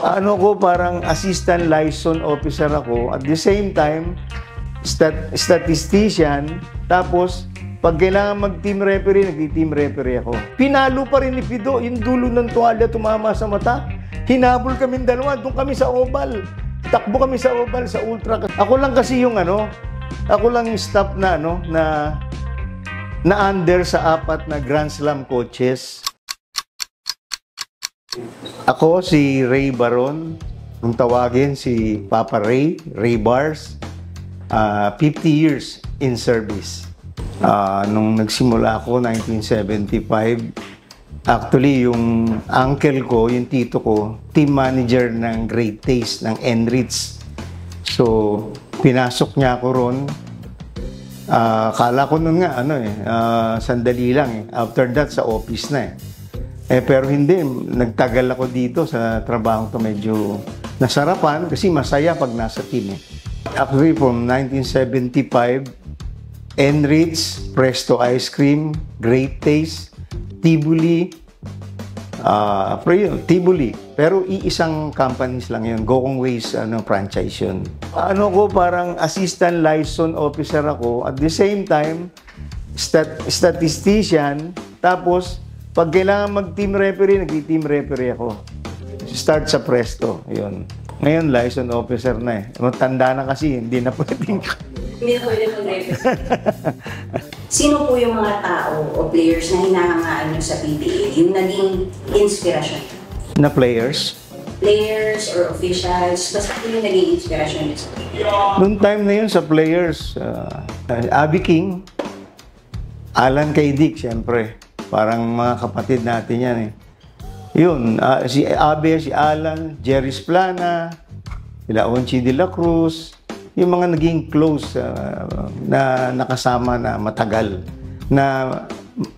Ano ko, parang assistant liaison officer ako. At the same time, statistician. Tapos, pag kailangan mag-team referee, nag-team referee ako. Pinalo pa rin ni Pido, yung dulo ng tuwalya tumama sa mata. Hinabol kami dalawa, doon kami sa oval. Takbo kami sa oval, sa ultra. Ako lang kasi yung ako lang yung staff na na under sa 4 na Grand Slam coaches. Ako si Ray Baron, kung tawagin si Papa Ray Bars, 50 years in service. Nung nagsimula ako, 1975, actually yung uncle ko, yung tito ko, team manager ng Great Taste ng Enrich. So, pinasok niya ako ron. Kala ko nun nga, sandali lang. After that, sa office na . Pero hindi, nagtagal ako dito sa trabaho to, medyo nasarapan kasi masaya pag nasa team . Actually, from 1975, Enrich, Presto Ice Cream, Great Taste, Tibuli, Tibuli. Pero iisang companies lang yun. Gokong Ways franchise yun. Ano ko, parang assistant liaison officer ako. At the same time, statistician. Tapos, pag kailangan mag-team referee, nag-team referee ako. Start sa Presto. Yun. Ngayon, liaison officer na . Matanda na kasi, hindi na pwedeng. Hindi na pwede mag-referee. Sino po yung mga tao o players na hinahangaan nyo sa PBA? Yung naging inspirasyon? Na players? Players or officials, basta yung naging inspirasyon nyo? Noong time na yun sa players, Abby King, Alan Kaydik, siyempre. Parang mga kapatid natin yan . Yun, si Abby, si Alan, Jerry Splana, sila Onchi de la Cruz, yung mga naging close na nakasama na matagal. Na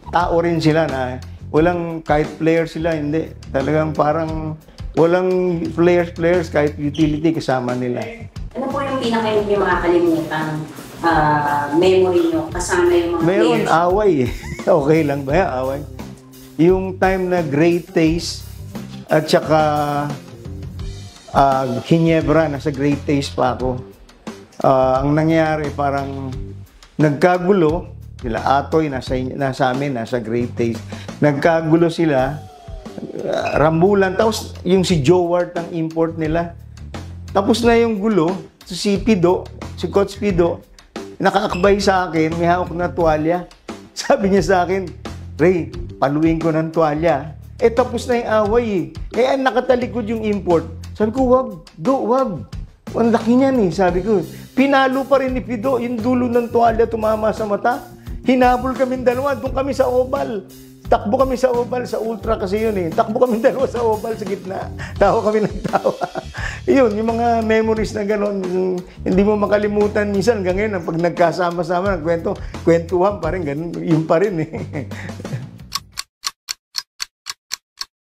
tao rin sila na walang kahit player sila, hindi. Talagang parang walang players kahit utility kasama nila. Ano po yung pinaka-hindi makakalimutan memory nyo kasama yung mga Meron players? away . Okay lang ba yan, away? Yung time na Great Taste at saka Ginebra, nasa Great Taste pa ako. Ang nangyari, parang nagkagulo sila. Atoy, nasa amin, nasa Great Taste. Nagkagulo sila, rambulan. Tapos yung si Joe Ward ang import nila. Tapos na yung gulo, si Pido, si Coach Pido, nakaakbay sa akin, may hawak na tuwalya. Sabi niya sa akin, Ray, paluin ko ng tuwalya. Tapos na yung away . Nakatalikod yung import. Sabi ko, wag. Ang laki niyan . Sabi ko, pinalo pa rin ni Pido, yung dulo ng tuwalya tumama sa mata. Hinabol kami dalawa, doon kami sa oval. Takbo kami sa oval, sa ultra kasi yun . Takbo kami dalawa sa oval, sa gitna. Tawa kami ng tawa. Yun, yung mga memories na gano'n, hindi mo makalimutan minsan hanggang ngayon, pag nagkasama-sama, kwentuhan pa rin, ganun, yun pa rin .